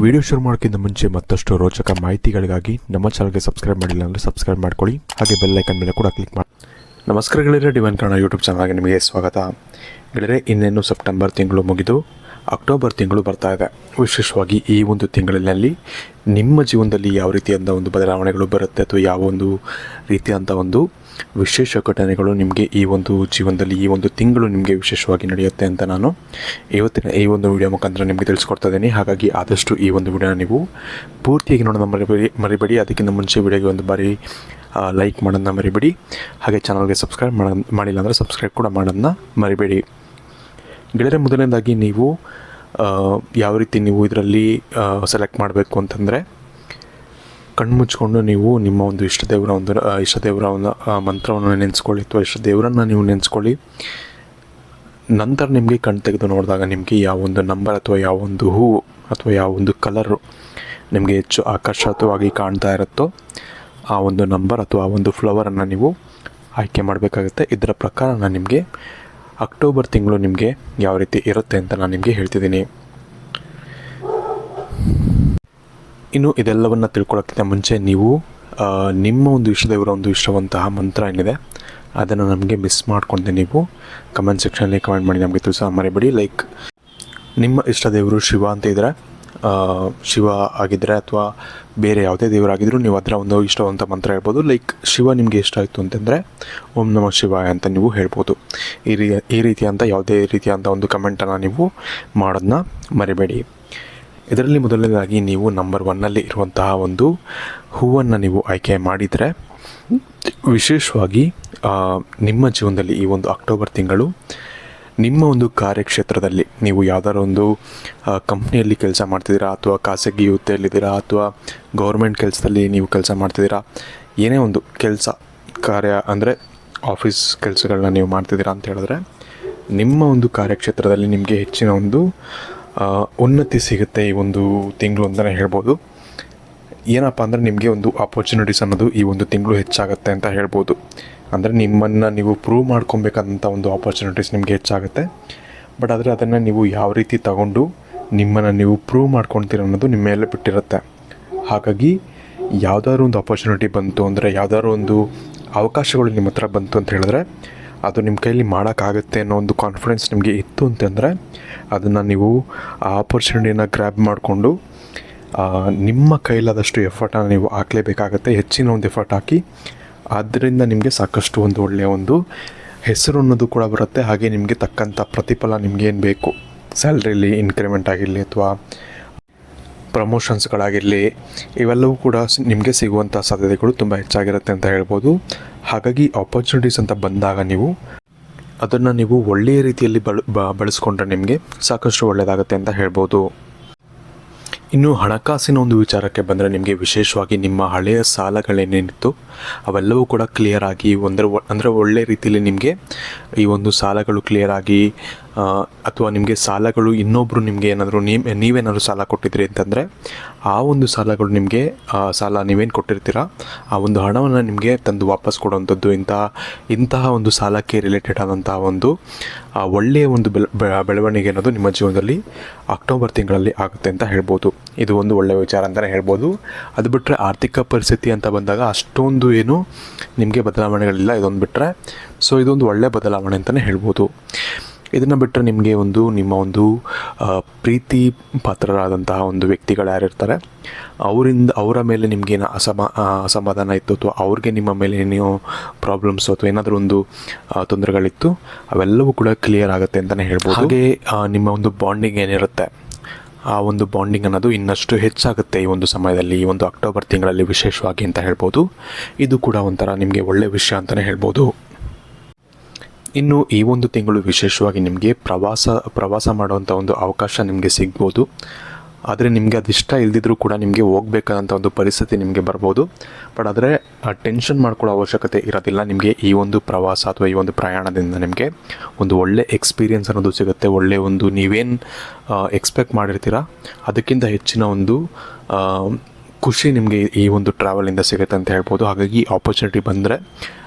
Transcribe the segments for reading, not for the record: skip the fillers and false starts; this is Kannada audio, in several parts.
ವಿಡಿಯೋ ಶುರು ಮಾಡೋಕ್ಕಿಂತ ಮುಂಚೆ ಮತ್ತಷ್ಟು ರೋಚಕ ಮಾಹಿತಿಗಳಿಗಾಗಿ ನಮ್ಮ ಚಾನಲ್ಗೆ ಸಬ್ಸ್ಕ್ರೈಬ್ ಮಾಡಿಲ್ಲ ಅಂದರೆ ಸಬ್ಸ್ಕ್ರೈಬ್ ಮಾಡ್ಕೊಳ್ಳಿ. ಹಾಗೆ ಬೆಲ್ ಐಕನ್ ಮೇಲೆ ಕೂಡ ಕ್ಲಿಕ್ ಮಾಡಿ. ನಮಸ್ಕಾರ ಗೆಳೆಯರೆ, ಡಿವೈನ್ ಕನ್ನಡ ಯೂಟ್ಯೂಬ್ ಚಾನಲ್ಗೆ ನಿಮಗೆ ಸ್ವಾಗತ. ಗೆಳೆಯರೆ, ಇನ್ನೇನು ಸೆಪ್ಟೆಂಬರ್ ತಿಂಗಳು ಮುಗಿದು ಅಕ್ಟೋಬರ್ ತಿಂಗಳು ಬರ್ತಾ ಇದೆ. ವಿಶೇಷವಾಗಿ ಈ ಒಂದು ತಿಂಗಳಿನಲ್ಲಿ ನಿಮ್ಮ ಜೀವನದಲ್ಲಿ ಯಾವ ರೀತಿಯಾದ ಒಂದು ಬದಲಾವಣೆಗಳು ಬರುತ್ತೆ ಅಥವಾ ಯಾವ ಒಂದು ರೀತಿಯಾದಂಥ ಒಂದು ವಿಶೇಷ ಘಟನೆಗಳು ನಿಮಗೆ ಈ ಒಂದು ಜೀವನದಲ್ಲಿ ಈ ಒಂದು ತಿಂಗಳು ನಿಮಗೆ ವಿಶೇಷವಾಗಿ ನಡೆಯುತ್ತೆ ಅಂತ ನಾನು ಇವತ್ತಿನ ಈ ಒಂದು ವಿಡಿಯೋ ಮುಖಾಂತರ ನಿಮಗೆ ತಿಳಿಸ್ಕೊಡ್ತಾ ಇದ್ದೀನಿ. ಹಾಗಾಗಿ ಆದಷ್ಟು ಈ ಒಂದು ವಿಡಿಯೋನ ನೀವು ಪೂರ್ತಿಯಾಗಿ ನೋಡೋಣ ಮರಿಬೇಡಿ. ಅದಕ್ಕಿಂತ ಮುಂಚೆ ವಿಡಿಯೋಗೆ ಒಂದು ಬಾರಿ ಲೈಕ್ ಮಾಡೋದನ್ನ ಮರಿಬೇಡಿ. ಹಾಗೆ ಚಾನಲ್ಗೆ ಸಬ್ಸ್ಕ್ರೈಬ್ ಮಾಡಿಲ್ಲ ಅಂದರೆ ಸಬ್ಸ್ಕ್ರೈಬ್ ಕೂಡ ಮಾಡೋದನ್ನ ಮರಿಬೇಡಿ. ಗೆಳೆಯರೆ, ಮೊದಲನೇದಾಗಿ ನೀವು ಯಾವ ರೀತಿ ನೀವು ಇದರಲ್ಲಿ ಸೆಲೆಕ್ಟ್ ಮಾಡಬೇಕು ಅಂತಂದರೆ, ಕಣ್ಣು ಮುಚ್ಕೊಂಡು ನೀವು ನಿಮ್ಮ ಒಂದು ಇಷ್ಟದೇವರ ಒಂದು ಮಂತ್ರವನ್ನು ನೆನೆಸ್ಕೊಳ್ಳಿ ಅಥವಾ ಇಷ್ಟದೇವರನ್ನು ನೀವು ನೆನೆಸ್ಕೊಳ್ಳಿ. ನಂತರ ನಿಮಗೆ ಕಣ್ಣು ತೆಗೆದು ನೋಡಿದಾಗ ನಿಮಗೆ ಯಾವ ಒಂದು ನಂಬರ್ ಅಥವಾ ಯಾವ ಒಂದು ಹೂವು ಅಥವಾ ಯಾವ ಒಂದು ಕಲರು ನಿಮಗೆ ಹೆಚ್ಚು ಆಕರ್ಷಕವಾಗಿ ಕಾಣ್ತಾ ಇರುತ್ತೋ ಆ ಒಂದು ನಂಬರ್ ಅಥವಾ ಆ ಒಂದು ಫ್ಲವರನ್ನು ನೀವು ಆಯ್ಕೆ ಮಾಡಬೇಕಾಗುತ್ತೆ. ಇದರ ಪ್ರಕಾರ ನಾನು ನಿಮಗೆ ಅಕ್ಟೋಬರ್ ತಿಂಗಳು ನಿಮಗೆ ಯಾವ ರೀತಿ ಇರುತ್ತೆ ಅಂತ ನಾನು ನಿಮಗೆ ಹೇಳ್ತಿದ್ದೀನಿ. ಇನ್ನು ಇದೆಲ್ಲವನ್ನು ತಿಳ್ಕೊಳ್ಳೋಕ್ಕಿಂತ ಮುಂಚೆ ನೀವು ನಿಮ್ಮ ಒಂದು ಇಷ್ಟದೇವರ ಒಂದು ಇಷ್ಟವಂತಹ ಮಂತ್ರ ಏನಿದೆ ಅದನ್ನು ನಮಗೆ ಮಿಸ್ ಮಾಡಿಕೊಂಡೆ ನೀವು ಕಮೆಂಟ್ ಸೆಕ್ಷನಲ್ಲಿ ಕಮೆಂಟ್ ಮಾಡಿ ನಮಗೆ ತಿಳಿಸ ಮರಿಬೇಡಿ. ಲೈಕ್ ನಿಮ್ಮ ಇಷ್ಟದೇವರು ಶಿವ ಅಂತ ಇದ್ದರೆ, ಶಿವ ಆಗಿದ್ದರೆ ಅಥವಾ ಬೇರೆ ಯಾವುದೇ ದೇವರಾಗಿದ್ದರೂ ನೀವು ಅದರ ಒಂದು ಇಷ್ಟವಂತ ಮಂತ್ರ ಹೇಳ್ಬೋದು. ಲೈಕ್ ಶಿವ ನಿಮಗೆ ಇಷ್ಟ ಆಯಿತು ಅಂತಂದರೆ ಓಂ ನಮಃ ಶಿವಾಯ ಅಂತ ನೀವು ಹೇಳ್ಬೋದು. ಈ ರೀತಿಯಂಥ ಯಾವುದೇ ರೀತಿಯಾದಂಥ ಒಂದು ಕಮೆಂಟನ್ನು ನೀವು ಮಾಡೋದನ್ನ ಮರಿಬೇಡಿ. ಇದರಲ್ಲಿ ಮೊದಲನೇದಾಗಿ ನೀವು ನಂಬರ್ 1ನಲ್ಲಿ ಇರುವಂತಹ ಒಂದು ಹೂವನ್ನು ನೀವು ಆಯ್ಕೆ ಮಾಡಿದರೆ, ವಿಶೇಷವಾಗಿ ನಿಮ್ಮ ಜೀವನದಲ್ಲಿ ಈ ಒಂದು ಅಕ್ಟೋಬರ್ ತಿಂಗಳು ನಿಮ್ಮ ಒಂದು ಕಾರ್ಯಕ್ಷೇತ್ರದಲ್ಲಿ ನೀವು ಯಾವುದಾದ್ರು ಒಂದು ಕಂಪ್ನಿಯಲ್ಲಿ ಕೆಲಸ ಮಾಡ್ತಿದ್ದೀರಾ ಅಥವಾ ಖಾಸಗಿ ಹುದ್ದೆಯಲ್ಲಿದ್ದೀರಾ ಅಥವಾ ಗೌರ್ಮೆಂಟ್ ಕೆಲಸದಲ್ಲಿ ನೀವು ಕೆಲಸ ಮಾಡ್ತಿದ್ದೀರಾ, ಏನೇ ಒಂದು ಕೆಲಸ ಕಾರ್ಯ ಅಂದರೆ ಆಫೀಸ್ ಕೆಲಸಗಳನ್ನ ನೀವು ಮಾಡ್ತಿದ್ದೀರಾ ಅಂತ ಹೇಳಿದ್ರೆ ನಿಮ್ಮ ಒಂದು ಕಾರ್ಯಕ್ಷೇತ್ರದಲ್ಲಿ ನಿಮಗೆ ಹೆಚ್ಚಿನ ಒಂದು ಉನ್ನತಿ ಸಿಗುತ್ತೆ ಈ ಒಂದು ತಿಂಗಳು ಅಂತಲೇ ಹೇಳ್ಬೋದು. ಏನಪ್ಪ ಅಂದರೆ ನಿಮಗೆ ಒಂದು ಆಪರ್ಚುನಿಟೀಸ್ ಅನ್ನೋದು ಈ ಒಂದು ತಿಂಗಳು ಹೆಚ್ಚಾಗುತ್ತೆ ಅಂತ ಹೇಳ್ಬೋದು. ಅಂದರೆ ನಿಮ್ಮನ್ನು ನೀವು ಪ್ರೂವ್ ಮಾಡ್ಕೊಬೇಕಾದಂಥ ಒಂದು ಆಪರ್ಚುನಿಟೀಸ್ ನಿಮಗೆ ಹೆಚ್ಚಾಗುತ್ತೆ. ಬಟ್ ಆದರೆ ಅದನ್ನು ನೀವು ಯಾವ ರೀತಿ ತಗೊಂಡು ನಿಮ್ಮನ್ನು ನೀವು ಪ್ರೂವ್ ಮಾಡ್ಕೊಳ್ತೀರ ಅನ್ನೋದು ನಿಮ್ಮ ಮೇಲೆ ಬಿಟ್ಟಿರುತ್ತೆ. ಹಾಗಾಗಿ ಯಾವುದಾದ್ರು ಒಂದು ಆಪರ್ಚುನಿಟಿ ಬಂತು ಅಂದರೆ, ಯಾವುದಾದ್ರು ಒಂದು ಅವಕಾಶಗಳು ನಿಮ್ಮ ಹತ್ರ ಬಂತು ಅಂತ ಹೇಳಿದ್ರೆ ಅದು ನಿಮ್ಮ ಕೈಯಲ್ಲಿ ಮಾಡೋಕ್ಕಾಗುತ್ತೆ ಅನ್ನೋ ಒಂದು ಕಾನ್ಫಿಡೆನ್ಸ್ ನಿಮಗೆ ಇತ್ತು ಅಂತಂದರೆ ಅದನ್ನು ನೀವು ಆ ಆಪರ್ಚುನಿಟಿನ ಗ್ರ್ಯಾಬ್ ಮಾಡಿಕೊಂಡು ನಿಮ್ಮ ಕೈಲಾದಷ್ಟು ಎಫರ್ಟನ್ನು ನೀವು ಹಾಕಲೇಬೇಕಾಗತ್ತೆ. ಹೆಚ್ಚಿನ ಒಂದು ಎಫರ್ಟ್ ಹಾಕಿ ಆದ್ದರಿಂದ ನಿಮಗೆ ಸಾಕಷ್ಟು ಒಂದು ಒಳ್ಳೆಯ ಒಂದು ಹೆಸರು ಅನ್ನೋದು ಕೂಡ ಬರುತ್ತೆ. ಹಾಗೆ ನಿಮಗೆ ತಕ್ಕಂಥ ಪ್ರತಿಫಲ ನಿಮಗೇನು ಬೇಕು, ಸ್ಯಾಲ್ರಿಲಿ ಇನ್ಕ್ರಿಮೆಂಟ್ ಆಗಿರಲಿ ಅಥವಾ ಪ್ರಮೋಷನ್ಸ್ಗಳಾಗಿರಲಿ, ಇವೆಲ್ಲವೂ ಕೂಡ ನಿಮಗೆ ಸಿಗುವಂಥ ಸಾಧ್ಯತೆಗಳು ತುಂಬ ಹೆಚ್ಚಾಗಿರುತ್ತೆ ಅಂತ ಹೇಳ್ಬೋದು. ಹಾಗಾಗಿ ಆಪರ್ಚುನಿಟೀಸ್ ಅಂತ ಬಂದಾಗ ನೀವು ಅದನ್ನು ನೀವು ಒಳ್ಳೆಯ ರೀತಿಯಲ್ಲಿ ಬಳಸ್ಕೊಂಡ್ರೆ ನಿಮಗೆ ಸಾಕಷ್ಟು ಒಳ್ಳೆಯದಾಗುತ್ತೆ ಅಂತ ಹೇಳ್ಬೋದು. ಇನ್ನು ಹಣಕಾಸಿನ ಒಂದು ವಿಚಾರಕ್ಕೆ ಬಂದರೆ, ನಿಮಗೆ ವಿಶೇಷವಾಗಿ ನಿಮ್ಮ ಹಳೆಯ ಸಾಲಗಳೇನೇನಿತ್ತು ಅವೆಲ್ಲವೂ ಕೂಡ ಕ್ಲಿಯರ್ ಆಗಿ ಅಂದರೆ ಒಳ್ಳೆಯ ರೀತಿಯಲ್ಲಿ ನಿಮಗೆ ಈ ಒಂದು ಸಾಲಗಳು ಕ್ಲಿಯರ್ ಆಗಿ, ಅಥವಾ ನಿಮಗೆ ಸಾಲಗಳು ಇನ್ನೊಬ್ಬರು ನಿಮಗೆ ಏನಾದರೂ ನೀವೇನಾದರೂ ಸಾಲ ಕೊಟ್ಟಿದ್ರಿ ಅಂತಂದರೆ ಆ ಒಂದು ಸಾಲಗಳು ನಿಮಗೆ ಸಾಲ ನೀವೇನು ಕೊಟ್ಟಿರ್ತೀರ ಆ ಒಂದು ಹಣವನ್ನು ನಿಮಗೆ ತಂದು ವಾಪಸ್ ಕೊಡುವಂಥದ್ದು, ಇಂತಹ ಒಂದು ಸಾಲಕ್ಕೆ ರಿಲೇಟೆಡ್ ಆದಂತಹ ಒಂದು ಒಳ್ಳೆಯ ಒಂದು ಬೆಳವಣಿಗೆ ಅನ್ನೋದು ನಿಮ್ಮ ಜೀವನದಲ್ಲಿ ಅಕ್ಟೋಬರ್ ತಿಂಗಳಲ್ಲಿ ಆಗುತ್ತೆ ಅಂತ ಹೇಳ್ಬೋದು. ಇದು ಒಂದು ಒಳ್ಳೆಯ ವಿಚಾರ ಅಂತಲೇ ಹೇಳ್ಬೋದು. ಅದು ಬಿಟ್ಟರೆ ಆರ್ಥಿಕ ಪರಿಸ್ಥಿತಿ ಅಂತ ಬಂದಾಗ ಅಷ್ಟೊಂದು ಏನು ನಿಮಗೆ ಬದಲಾವಣೆಗಳಿಲ್ಲ, ಇದೊಂದು ಬಿಟ್ಟರೆ. ಸೊ ಇದೊಂದು ಒಳ್ಳೆಯ ಬದಲಾವಣೆ ಅಂತಲೇ ಹೇಳ್ಬೋದು. ಇದನ್ನು ಬಿಟ್ಟರೆ ನಿಮಗೆ ನಿಮ್ಮ ಒಂದು ಪ್ರೀತಿ ಪಾತ್ರರಾದಂತಹ ಒಂದು ವ್ಯಕ್ತಿಗಳು ಯಾರಿರ್ತಾರೆ ಅವರ ಮೇಲೆ ನಿಮಗೇನು ಅಸಮಾಧಾನ ಇತ್ತು ಅಥವಾ ಅವ್ರಿಗೆ ನಿಮ್ಮ ಮೇಲೆ ಏನೋ ಪ್ರಾಬ್ಲಮ್ಸು ಅಥವಾ ಏನಾದರೂ ಒಂದು ತೊಂದರೆಗಳಿತ್ತು ಅವೆಲ್ಲವೂ ಕೂಡ ಕ್ಲಿಯರ್ ಆಗುತ್ತೆ ಅಂತಲೇ ಹೇಳ್ಬೋದು. ಹಾಗೆ ನಿಮ್ಮ ಒಂದು ಬಾಂಡಿಂಗ್ ಏನಿರುತ್ತೆ ಆ ಒಂದು ಬಾಂಡಿಂಗ್ ಅನ್ನೋದು ಇನ್ನಷ್ಟು ಹೆಚ್ಚಾಗುತ್ತೆ ಈ ಒಂದು ಸಮಯದಲ್ಲಿ, ಈ ಒಂದು ಅಕ್ಟೋಬರ್ ತಿಂಗಳಲ್ಲಿ ವಿಶೇಷವಾಗಿ ಅಂತ ಹೇಳ್ಬೋದು. ಇದು ಕೂಡ ಒಂಥರ ನಿಮಗೆ ಒಳ್ಳೆಯ ವಿಷಯ ಅಂತಲೇ ಹೇಳ್ಬೋದು. ಇನ್ನು ಈ ಒಂದು ತಿಂಗಳು ವಿಶೇಷವಾಗಿ ನಿಮಗೆ ಪ್ರವಾಸ ಮಾಡುವಂಥ ಒಂದು ಅವಕಾಶ ನಿಮಗೆ ಸಿಗ್ಬೋದು. ಆದರೆ ನಿಮಗೆ ಅದಿಷ್ಟ ಇಲ್ದಿದ್ರೂ ಕೂಡ ನಿಮಗೆ ಹೋಗಬೇಕಾದಂಥ ಒಂದು ಪರಿಸ್ಥಿತಿ ನಿಮಗೆ ಬರ್ಬೋದು. ಬಟ್ ಆದರೆ ಟೆನ್ಷನ್ ಮಾಡ್ಕೊಳ್ಳೋ ಅವಶ್ಯಕತೆ ಇರೋದಿಲ್ಲ. ನಿಮಗೆ ಈ ಒಂದು ಪ್ರವಾಸ ಅಥವಾ ಈ ಒಂದು ಪ್ರಯಾಣದಿಂದ ನಿಮಗೆ ಒಂದು ಒಳ್ಳೆ ಎಕ್ಸ್ಪೀರಿಯೆನ್ಸ್ ಅನ್ನೋದು ಸಿಗುತ್ತೆ. ಒಳ್ಳೆಯ ಒಂದು ನೀವೇನು ಎಕ್ಸ್ಪೆಕ್ಟ್ ಮಾಡಿರ್ತೀರ ಅದಕ್ಕಿಂತ ಹೆಚ್ಚಿನ ಒಂದು ಖುಷಿ ನಿಮಗೆ ಈ ಒಂದು ಟ್ರಾವೆಲಿಂದ ಸಿಗುತ್ತೆ ಅಂತ ಹೇಳ್ಬೋದು. ಹಾಗಾಗಿ ಆಪರ್ಚುನಿಟಿ ಬಂದರೆ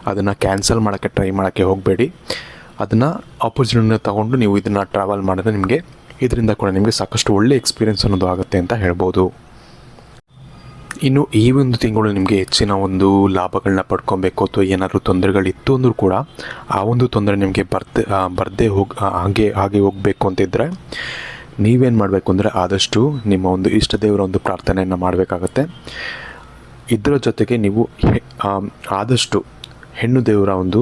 ಅದನ್ನು ಕ್ಯಾನ್ಸಲ್ ಮಾಡೋಕ್ಕೆ ಟ್ರೈ ಮಾಡೋಕ್ಕೆ ಹೋಗಬೇಡಿ. ಅದನ್ನು ಆಪರ್ಚುನಿಟಿನ ತೊಗೊಂಡು ನೀವು ಇದನ್ನು ಟ್ರಾವೆಲ್ ಮಾಡಿದ್ರೆ ನಿಮಗೆ ಇದರಿಂದ ಕೂಡ ನಿಮಗೆ ಸಾಕಷ್ಟು ಒಳ್ಳೆ ಎಕ್ಸ್ಪೀರಿಯೆನ್ಸ್ ಅನ್ನೋದು ಆಗುತ್ತೆ ಅಂತ ಹೇಳ್ಬೋದು. ಇನ್ನು ಈ ಒಂದು ತಿಂಗಳು ನಿಮಗೆ ಹೆಚ್ಚಿನ ಒಂದು ಲಾಭಗಳನ್ನ ಪಡ್ಕೊಬೇಕು ಅಥವಾ ಏನಾದರೂ ತೊಂದರೆಗಳಿತ್ತು ಅಂದರೂ ಕೂಡ ಆ ಒಂದು ತೊಂದರೆ ನಿಮಗೆ ಬರದೇ ಹಾಗೆ ಹೋಗಬೇಕು ಅಂತಿದ್ದರೆ ನೀವೇನು ಮಾಡಬೇಕು ಅಂದರೆ ಆದಷ್ಟು ನಿಮ್ಮ ಒಂದು ಇಷ್ಟ ದೇವರ ಒಂದು ಪ್ರಾರ್ಥನೆಯನ್ನು ಮಾಡಬೇಕಾಗತ್ತೆ. ಇದರ ಜೊತೆಗೆ ನೀವು ಆದಷ್ಟು ಹೆಣ್ಣು ದೇವರ ಒಂದು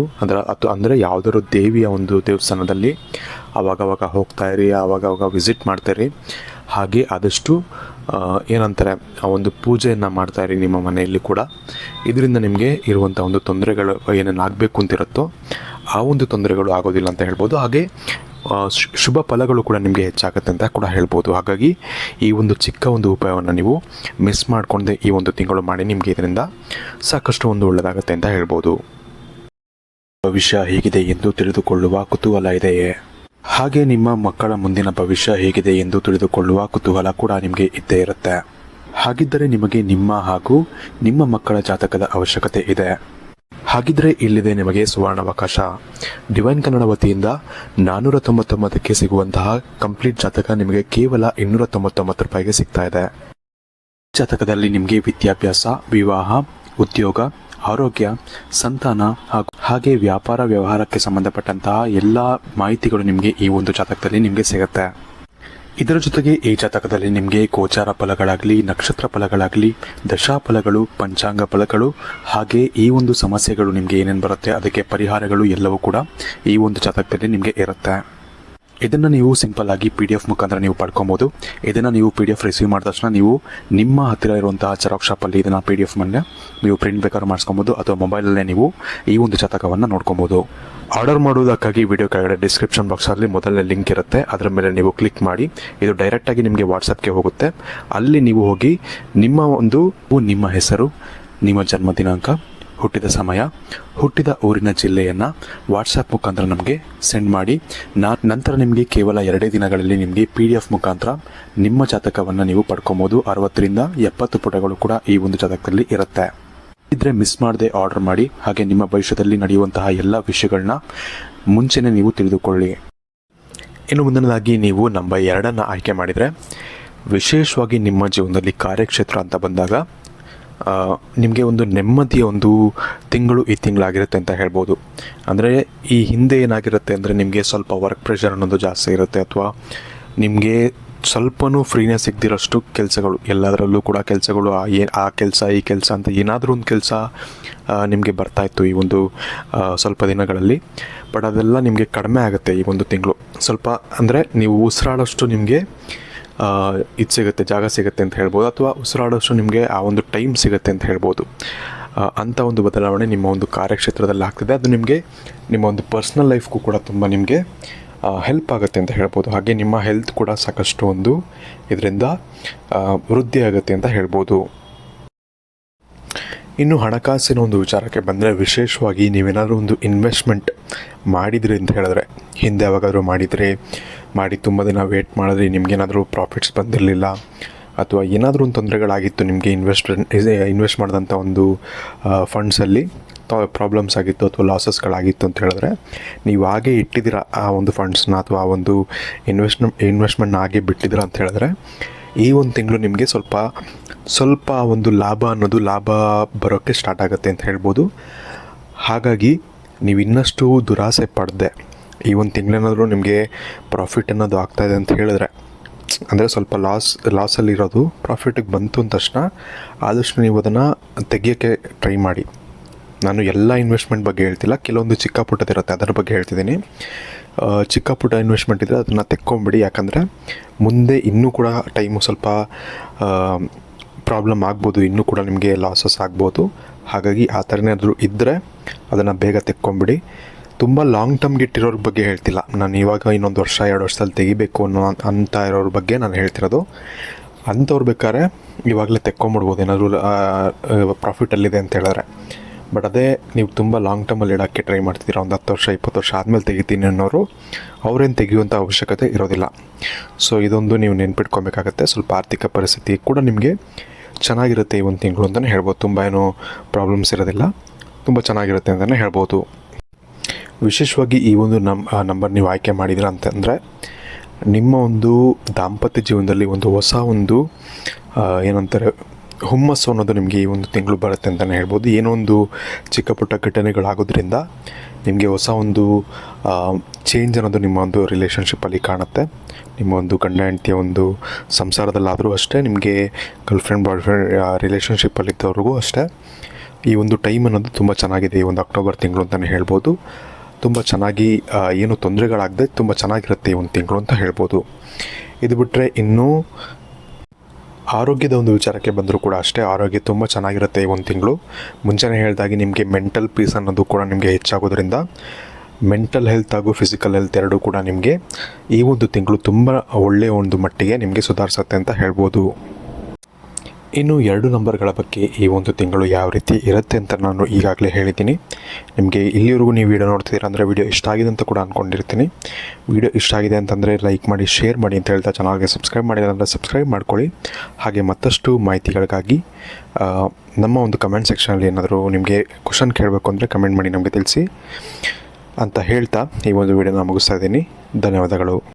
ಅಂದರೆ ಯಾವುದಾದ್ರು ದೇವಿಯ ಒಂದು ದೇವಸ್ಥಾನದಲ್ಲಿ ಆವಾಗವಾಗ ಹೋಗ್ತಾಯಿರಿ, ಆವಾಗವಾಗ ವಿಸಿಟ್ ಮಾಡ್ತಾಯಿರಿ. ಹಾಗೆ ಆದಷ್ಟು ಏನಂತಾರೆ ಆ ಒಂದು ಪೂಜೆಯನ್ನು ಮಾಡ್ತಾಯಿರಿ ನಿಮ್ಮ ಮನೆಯಲ್ಲಿ ಕೂಡ. ಇದರಿಂದ ನಿಮಗೆ ಇರುವಂಥ ಒಂದು ತೊಂದರೆಗಳು ಏನೇನು ಆಗಬೇಕು ಅಂತಿರುತ್ತೋ ಆ ಒಂದು ತೊಂದರೆಗಳು ಆಗೋದಿಲ್ಲ ಅಂತ ಹೇಳ್ಬೋದು. ಹಾಗೆ ಶುಭ ಫಲಗಳು ಕೂಡ ನಿಮಗೆ ಹೆಚ್ಚಾಗುತ್ತೆ ಅಂತ ಕೂಡ ಹೇಳ್ಬೋದು. ಹಾಗಾಗಿ ಈ ಒಂದು ಚಿಕ್ಕ ಒಂದು ಉಪಾಯವನ್ನು ನೀವು ಮಿಸ್ ಮಾಡಿಕೊಂಡೆ ಈ ಒಂದು ತಿಂಗಳು ಮಾಡಿ, ನಿಮಗೆ ಇದರಿಂದ ಸಾಕಷ್ಟು ಒಂದು ಒಳ್ಳೆಯದಾಗುತ್ತೆ ಅಂತ ಹೇಳ್ಬೋದು. ಭವಿಷ್ಯ ಹೇಗಿದೆ ಎಂದು ತಿಳಿದುಕೊಳ್ಳುವ ಕುತೂಹಲ ಇದೆಯೇ? ಹಾಗೆ ನಿಮ್ಮ ಮಕ್ಕಳ ಮುಂದಿನ ಭವಿಷ್ಯ ಹೇಗಿದೆ ಎಂದು ತಿಳಿದುಕೊಳ್ಳುವ ಕುತೂಹಲ ಕೂಡ ನಿಮಗೆ ಇದ್ದೇ ಇರುತ್ತೆ. ಹಾಗಿದ್ದರೆ ನಿಮಗೆ ನಿಮ್ಮ ಹಾಗೂ ನಿಮ್ಮ ಮಕ್ಕಳ ಜಾತಕದ ಅವಶ್ಯಕತೆ ಇದೆ. ಹಾಗಿದ್ರೆ ಇಲ್ಲಿದೆ ನಿಮಗೆ ಸುವರ್ಣಾವಕಾಶ. ಡಿವೈನ್ ಕನ್ನಡ ವತಿಯಿಂದ 499ಕ್ಕೆ ಸಿಗುವಂತಹ ಕಂಪ್ಲೀಟ್ ಜಾತಕ ನಿಮಗೆ ಕೇವಲ 299 ರೂಪಾಯಿಗೆ ಸಿಗ್ತಾ ಇದೆ. ಜಾತಕದಲ್ಲಿ ನಿಮಗೆ ವಿದ್ಯಾಭ್ಯಾಸ, ವಿವಾಹ, ಉದ್ಯೋಗ, ಆರೋಗ್ಯ, ಸಂತಾನ ಹಾಗೆ ವ್ಯಾಪಾರ ವ್ಯವಹಾರಕ್ಕೆ ಸಂಬಂಧಪಟ್ಟಂತಹ ಎಲ್ಲ ಮಾಹಿತಿಗಳು ನಿಮಗೆ ಈ ಒಂದು ಜಾತಕದಲ್ಲಿ ನಿಮಗೆ ಸಿಗುತ್ತೆ. ಇದರ ಜೊತೆಗೆ ಈ ಜಾತಕದಲ್ಲಿ ನಿಮಗೆ ಗೋಚಾರ ಫಲಗಳಾಗಲಿ, ನಕ್ಷತ್ರ ಫಲಗಳಾಗಲಿ, ದಶಾ ಫಲಗಳು, ಪಂಚಾಂಗ ಫಲಗಳು ಹಾಗೆ ಈ ಒಂದು ಸಮಸ್ಯೆಗಳು ನಿಮಗೆ ಏನೇನು ಬರುತ್ತೆ ಅದಕ್ಕೆ ಪರಿಹಾರಗಳು ಎಲ್ಲವೂ ಕೂಡ ಈ ಒಂದು ಜಾತಕದಲ್ಲಿ ನಿಮಗೆ ಇರುತ್ತೆ. ಇದನ್ನು ನೀವು ಸಿಂಪಲ್ ಆಗಿ PDF ಮುಖಾಂತರ ನೀವು ಪಡ್ಕೊಬೋದು. ಇದನ್ನು ನೀವು PDF ರಿಸೀವ್ ಮಾಡಿದ ತಕ್ಷಣ ನೀವು ನಿಮ್ಮ ಹತ್ತಿರ ಇರುವಂತಹ ಜೆರಾಕ್ಸ್ ಶಾಪಲ್ಲಿ ಇದನ್ನು PDF ನೀವು ಪ್ರಿಂಟ್ ಬೇಕಾದ್ರೂ ಮಾಡಿಸ್ಕೊಬೋದು ಅಥವಾ ಮೊಬೈಲಲ್ಲೇ ನೀವು ಈ ಒಂದು ಜಾತಕವನ್ನು ನೋಡ್ಕೊಬೋದು. ಆರ್ಡರ್ ಮಾಡುವುದಕ್ಕಾಗಿ ವಿಡಿಯೋ ಕೆಳಗಡೆ ಡಿಸ್ಕ್ರಿಪ್ಷನ್ ಬಾಕ್ಸಲ್ಲಿ ಮೊದಲನೇ ಲಿಂಕ್ ಇರುತ್ತೆ, ಅದರ ಮೇಲೆ ನೀವು ಕ್ಲಿಕ್ ಮಾಡಿ ಇದು ಡೈರೆಕ್ಟಾಗಿ ನಿಮಗೆ ವಾಟ್ಸಪ್ಗೆ ಹೋಗುತ್ತೆ. ಅಲ್ಲಿ ನೀವು ಹೋಗಿ ನಿಮ್ಮ ಹೆಸರು, ನಿಮ್ಮ ಜನ್ಮ ದಿನಾಂಕ, ಹುಟ್ಟಿದ ಸಮಯ, ಹುಟ್ಟಿದ ಊರಿನ ಜಿಲ್ಲೆಯನ್ನು ವಾಟ್ಸಪ್ ಮುಖಾಂತರ ನಮಗೆ ಸೆಂಡ್ ಮಾಡಿ ನಂತರ ನಿಮಗೆ ಕೇವಲ 2 ದಿನಗಳಲ್ಲಿ ನಿಮಗೆ PDF ಮುಖಾಂತರ ನಿಮ್ಮ ಜಾತಕವನ್ನು ನೀವು ಪಡ್ಕೊಬೋದು. 60ರಿಂದ 70 ಪುಟಗಳು ಕೂಡ ಈ ಒಂದು ಜಾತಕದಲ್ಲಿ ಇರುತ್ತೆ. ಇದ್ರೆ ಮಿಸ್ ಮಾಡದೆ ಆರ್ಡರ್ ಮಾಡಿ. ಹಾಗೆ ನಿಮ್ಮ ಭವಿಷ್ಯದಲ್ಲಿ ನಡೆಯುವಂತಹ ಎಲ್ಲ ವಿಷಯಗಳನ್ನ ಮುಂಚೆನೇ ನೀವು ತಿಳಿದುಕೊಳ್ಳಿ. ಇನ್ನು ಮುಂದಿನದಾಗಿ ನೀವು ನಂಬರ್ 2 ಆಯ್ಕೆ ಮಾಡಿದರೆ, ವಿಶೇಷವಾಗಿ ನಿಮ್ಮ ಜೀವನದಲ್ಲಿ ಕಾರ್ಯಕ್ಷೇತ್ರ ಅಂತ ಬಂದಾಗ ನಿಮಗೆ ಒಂದು ನೆಮ್ಮದಿಯ ಒಂದು ತಿಂಗಳು ಈ ತಿಂಗಳಾಗಿರುತ್ತೆ ಅಂತ ಹೇಳ್ಬೋದು. ಅಂದರೆ ಈ ಹಿಂದೆ ಏನಾಗಿರುತ್ತೆ ಅಂದರೆ ನಿಮಗೆ ಸ್ವಲ್ಪ ವರ್ಕ್ ಪ್ರೆಷರ್ ಅನ್ನೋದು ಜಾಸ್ತಿ ಇರುತ್ತೆ, ಅಥವಾ ನಿಮಗೆ ಸ್ವಲ್ಪನೂ ಫ್ರೀನೆಸ್ ಸಿಗದಿರೋಷ್ಟು ಕೆಲಸಗಳು, ಎಲ್ಲದರಲ್ಲೂ ಕೂಡ ಕೆಲಸಗಳು, ಆ ಕೆಲಸ ಈ ಕೆಲಸ ಅಂತ ಏನಾದರೂ ಒಂದು ಕೆಲಸ ನಿಮಗೆ ಬರ್ತಾಯಿತ್ತು ಈ ಒಂದು ಸ್ವಲ್ಪ ದಿನಗಳಲ್ಲಿ. ಬಟ್ ಅದೆಲ್ಲ ನಿಮಗೆ ಕಡಿಮೆ ಆಗುತ್ತೆ ಈ ಒಂದು ತಿಂಗಳು. ಸ್ವಲ್ಪ ಅಂದರೆ ನೀವು ಉಸಿರಾಡೋಷ್ಟು ನಿಮಗೆ ಇದು ಸಿಗುತ್ತೆ, ಜಾಗ ಸಿಗುತ್ತೆ ಅಂತ ಹೇಳ್ಬೋದು, ಅಥವಾ ಉಸಿರಾಡೋಷ್ಟು ನಿಮಗೆ ಆ ಒಂದು ಟೈಮ್ ಸಿಗುತ್ತೆ ಅಂತ ಹೇಳ್ಬೋದು. ಅಂಥ ಒಂದು ಬದಲಾವಣೆ ನಿಮ್ಮ ಒಂದು ಕಾರ್ಯಕ್ಷೇತ್ರದಲ್ಲಿ ಆಗ್ತಿದೆ. ಅದು ನಿಮಗೆ ನಿಮ್ಮ ಒಂದು ಪರ್ಸ್ನಲ್ ಲೈಫ್ಗೂ ಕೂಡ ತುಂಬ ನಿಮಗೆ ಹೆಲ್ಪ್ ಆಗುತ್ತೆ ಅಂತ ಹೇಳ್ಬೋದು. ಹಾಗೆ ನಿಮ್ಮ ಹೆಲ್ತ್ ಕೂಡ ಸಾಕಷ್ಟು ಒಂದು ಇದರಿಂದ ವೃದ್ಧಿ ಆಗುತ್ತೆ ಅಂತ ಹೇಳ್ಬೋದು. ಇನ್ನು ಹಣಕಾಸಿನ ಒಂದು ವಿಚಾರಕ್ಕೆ ಬಂದರೆ, ವಿಶೇಷವಾಗಿ ನೀವೇನಾದರೂ ಒಂದು ಇನ್ವೆಸ್ಟ್ಮೆಂಟ್ ಮಾಡಿದ್ರಿ ಅಂತ ಹೇಳಿದ್ರೆ, ಹಿಂದೆ ಯಾವಾಗಾದರೂ ಮಾಡಿ ತುಂಬ ದಿನ ವೇಟ್ ಮಾಡಿದ್ರೆ ನಿಮಗೇನಾದರೂ ಪ್ರಾಫಿಟ್ಸ್ ಬಂದಿರಲಿಲ್ಲ, ಅಥವಾ ಏನಾದರೂ ಒಂದು ತೊಂದರೆಗಳಾಗಿತ್ತು ನಿಮಗೆ ಇನ್ವೆಸ್ಟ್ ಮಾಡಿದಂಥ ಒಂದು ಫಂಡ್ಸಲ್ಲಿ ಪ್ರಾಬ್ಲಮ್ಸ್ ಆಗಿತ್ತು ಅಥವಾ ಲಾಸಸ್ಗಳಾಗಿತ್ತು ಅಂತ ಹೇಳಿದ್ರೆ, ನೀವು ಹಾಗೆ ಇಟ್ಟಿದ್ದೀರ ಆ ಒಂದು ಫಂಡ್ಸ್ನ ಅಥವಾ ಆ ಒಂದು ಇನ್ವೆಸ್ಟ್ಮೆಂಟ್ನ ಹಾಗೆ ಬಿಟ್ಟಿದ್ದೀರ ಅಂತ ಹೇಳಿದ್ರೆ, ಈ ಒಂದು ತಿಂಗಳು ನಿಮಗೆ ಸ್ವಲ್ಪ ಒಂದು ಲಾಭ ಬರೋಕ್ಕೆ ಸ್ಟಾರ್ಟ್ ಆಗುತ್ತೆ ಅಂತ ಹೇಳ್ಬೋದು. ಹಾಗಾಗಿ ನೀವು ಇನ್ನಷ್ಟು ದುರಾಸೆ ಪಡದೆ ಈ ಒಂದು ತಿಂಗಳೇನಾದರೂ ನಿಮಗೆ ಪ್ರಾಫಿಟ್ ಅನ್ನೋದು ಆಗ್ತಾಯಿದೆ ಅಂತ ಹೇಳಿದ್ರೆ, ಅಂದರೆ ಸ್ವಲ್ಪ ಲಾಸಲ್ಲಿರೋದು ಪ್ರಾಫಿಟಿಗೆ ಬಂತು ಅಂದ ತಕ್ಷಣ ಆದಷ್ಟು ನೀವು ಅದನ್ನು ತೆಗಿಯೋಕ್ಕೆ ಟ್ರೈ ಮಾಡಿ. ನಾನು ಎಲ್ಲ ಇನ್ವೆಸ್ಟ್ಮೆಂಟ್ ಬಗ್ಗೆ ಹೇಳ್ತಿಲ್ಲ, ಕೆಲವೊಂದು ಚಿಕ್ಕ ಪುಟ್ಟದಿರುತ್ತೆ ಅದರ ಬಗ್ಗೆ ಹೇಳ್ತಿದ್ದೀನಿ. ಚಿಕ್ಕ ಪುಟ್ಟ ಇನ್ವೆಸ್ಟ್ಮೆಂಟ್ ಇದ್ದರೆ ಅದನ್ನು ತೆಕ್ಕೊಂಬಿಡಿ. ಯಾಕಂದರೆ ಮುಂದೆ ಇನ್ನೂ ಕೂಡ ಟೈಮು ಸ್ವಲ್ಪ ಪ್ರಾಬ್ಲಮ್ ಆಗ್ಬೋದು, ಇನ್ನೂ ಕೂಡ ನಿಮಗೆ ಲಾಸಸ್ ಆಗ್ಬೋದು. ಹಾಗಾಗಿ ಆ ಥರ ಏನಾದರೂ ಇದ್ದರೆ ಅದನ್ನು ಬೇಗ ತೆಕ್ಕೊಂಬಿಡಿ. ತುಂಬ ಲಾಂಗ್ ಟರ್ಮ್ಗೆ ಇಟ್ಟಿರೋರ ಬಗ್ಗೆ ಹೇಳ್ತಿಲ್ಲ ನಾನು, ಇವಾಗ ಇನ್ನೊಂದು ವರ್ಷ 2 ವರ್ಷದಲ್ಲಿ ತೆಗಿಬೇಕು ಅಂತ ಇರೋರ ಬಗ್ಗೆ ನಾನು ಹೇಳ್ತಿರೋದು. ಅಂಥವ್ರು ಬೇಕಾದ್ರೆ ಇವಾಗಲೇ ತೆಕ್ಕೊಂಬಿಡ್ಬೋದು ಏನಾದರೂ ಪ್ರಾಫಿಟಲ್ಲಿದೆ ಅಂತ ಹೇಳಿದ್ರೆ. ಬಟ್ ಅದೇ ನೀವು ತುಂಬ ಲಾಂಗ್ ಟರ್ಮಲ್ಲಿ ಇಡೋಕ್ಕೆ ಟ್ರೈ ಮಾಡ್ತಿದ್ದೀರ, ಒಂದು 10 ವರ್ಷ 20 ವರ್ಷ ಆದಮೇಲೆ ತೆಗಿತೀನಿ ಅನ್ನೋರು ಅವ್ರೇನು ತೆಗಿಯುವಂಥ ಅವಶ್ಯಕತೆ ಇರೋದಿಲ್ಲ. ಸೊ ಇದೊಂದು ನೀವು ನೆನ್ಪಿಟ್ಕೊಬೇಕಾಗತ್ತೆ. ಸ್ವಲ್ಪ ಆರ್ಥಿಕ ಪರಿಸ್ಥಿತಿ ಕೂಡ ನಿಮಗೆ ಚೆನ್ನಾಗಿರುತ್ತೆ ಈ ಒಂದು ತಿಂಗಳು ಅಂತಲೇ ಹೇಳ್ಬೋದು. ತುಂಬ ಏನೂ ಪ್ರಾಬ್ಲಮ್ಸ್ ಇರೋದಿಲ್ಲ, ತುಂಬ ಚೆನ್ನಾಗಿರುತ್ತೆ ಅಂತಲೇ ಹೇಳ್ಬೋದು. ವಿಶೇಷವಾಗಿ ಈ ಒಂದು ನಂಬರ್ ನೀವು ಆಯ್ಕೆ ಮಾಡಿದ್ದೀರ ಅಂತಂದರೆ, ನಿಮ್ಮ ಒಂದು ದಾಂಪತ್ಯ ಜೀವನದಲ್ಲಿ ಒಂದು ಹೊಸ ಒಂದು ಏನಂತಾರೆ ಹುಮ್ಮಸ್ಸು ಅನ್ನೋದು ನಿಮಗೆ ಈ ಒಂದು ತಿಂಗಳು ಬರುತ್ತೆ ಅಂತಲೇ ಹೇಳ್ಬೋದು. ಏನೋ ಒಂದು ಚಿಕ್ಕ ಪುಟ್ಟ ಘಟನೆಗಳಾಗೋದ್ರಿಂದ ನಿಮಗೆ ಹೊಸ ಒಂದು ಚೇಂಜ್ ಅನ್ನೋದು ನಿಮ್ಮ ಒಂದು ರಿಲೇಷನ್ಶಿಪ್ಪಲ್ಲಿ ಕಾಣುತ್ತೆ. ನಿಮ್ಮ ಒಂದು ಗಂಡ ಹೆಂಡತಿಯ ಒಂದು ಸಂಸಾರದಲ್ಲಾದರೂ ಅಷ್ಟೇ, ನಿಮಗೆ ಗರ್ಲ್ಫ್ರೆಂಡ್ ಬಾಯ್ಫ್ರೆಂಡ್ ರಿಲೇಷನ್ಶಿಪ್ಪಲ್ಲಿದ್ದವ್ರಿಗೂ ಅಷ್ಟೇ ಈ ಒಂದು ಟೈಮ್ ಅನ್ನೋದು ತುಂಬ ಚೆನ್ನಾಗಿದೆ. ಈ ಒಂದು ಅಕ್ಟೋಬರ್ ತಿಂಗಳು ಅಂತಲೇ ಹೇಳ್ಬೋದು. ತುಂಬ ಚೆನ್ನಾಗಿ ಏನು ತೊಂದರೆಗಳಾಗದೆ ತುಂಬ ಚೆನ್ನಾಗಿರುತ್ತೆ ಈ ಒಂದು ತಿಂಗಳು ಅಂತ ಹೇಳ್ಬೋದು. ಇದು ಬಿಟ್ಟರೆ ಇನ್ನೂ ಆರೋಗ್ಯದ ಒಂದು ವಿಚಾರಕ್ಕೆ ಬಂದರೂ ಕೂಡ ಅಷ್ಟೇ, ಆರೋಗ್ಯ ತುಂಬ ಚೆನ್ನಾಗಿರುತ್ತೆ ಈ ಒಂದು ತಿಂಗಳು. ಮುಂಚೆನೇ ಹೇಳಿದಾಗೆ ನಿಮಗೆ ಮೆಂಟಲ್ ಪೀಸ್ ಅನ್ನೋದು ಕೂಡ ನಿಮಗೆ ಹೆಚ್ಚಾಗೋದ್ರಿಂದ ಮೆಂಟಲ್ ಹೆಲ್ತ್ ಹಾಗೂ ಫಿಸಿಕಲ್ ಹೆಲ್ತ್ ಎರಡೂ ಕೂಡ ನಿಮಗೆ ಈ ಒಂದು ತಿಂಗಳು ತುಂಬ ಒಳ್ಳೆಯ ಒಂದು ಮಟ್ಟಿಗೆ ನಿಮಗೆ ಸುಧಾರಿಸುತ್ತೆ ಅಂತ ಹೇಳ್ಬೋದು. ಇನ್ನು 2 ನಂಬರ್ಗಳ ಬಗ್ಗೆ ಈ ಒಂದು ತಿಂಗಳು ಯಾವ ರೀತಿ ಇರುತ್ತೆ ಅಂತ ನಾನು ಈಗಾಗಲೇ ಹೇಳಿದ್ದೀನಿ. ನಿಮಗೆ ಇಲ್ಲಿವರೆಗೂ ನೀವು ವಿಡಿಯೋ ನೋಡ್ತಿದ್ದೀರಾ ಅಂದರೆ ವಿಡಿಯೋ ಇಷ್ಟ ಆಗಿದೆ ಅಂತ ಕೂಡ ಅಂದ್ಕೊಂಡಿರ್ತೀನಿ. ವಿಡಿಯೋ ಇಷ್ಟ ಆಗಿದೆ ಅಂತಂದರೆ ಲೈಕ್ ಮಾಡಿ, ಶೇರ್ ಮಾಡಿ ಅಂತ ಹೇಳ್ತಾ ಚಾನಲ್ಗೆ ಸಬ್ಸ್ಕ್ರೈಬ್ ಮಾಡಿಲ್ಲ ಅಂದರೆ ಸಬ್ಸ್ಕ್ರೈಬ್ ಮಾಡ್ಕೊಳ್ಳಿ. ಹಾಗೆ ಮತ್ತಷ್ಟು ಮಾಹಿತಿಗಳಿಗಾಗಿ ನಮ್ಮ ಒಂದು ಕಮೆಂಟ್ ಸೆಕ್ಷನಲ್ಲಿ ಏನಾದರೂ ನಿಮಗೆ ಕ್ವಶನ್ ಕೇಳಬೇಕು ಅಂದರೆ ಕಮೆಂಟ್ ಮಾಡಿ ನಮಗೆ ತಿಳಿಸಿ ಅಂತ ಹೇಳ್ತಾ ಈ ಒಂದು ವಿಡಿಯೋನ ಮುಗಿಸ್ತಾ ಇದ್ದೀನಿ. ಧನ್ಯವಾದಗಳು.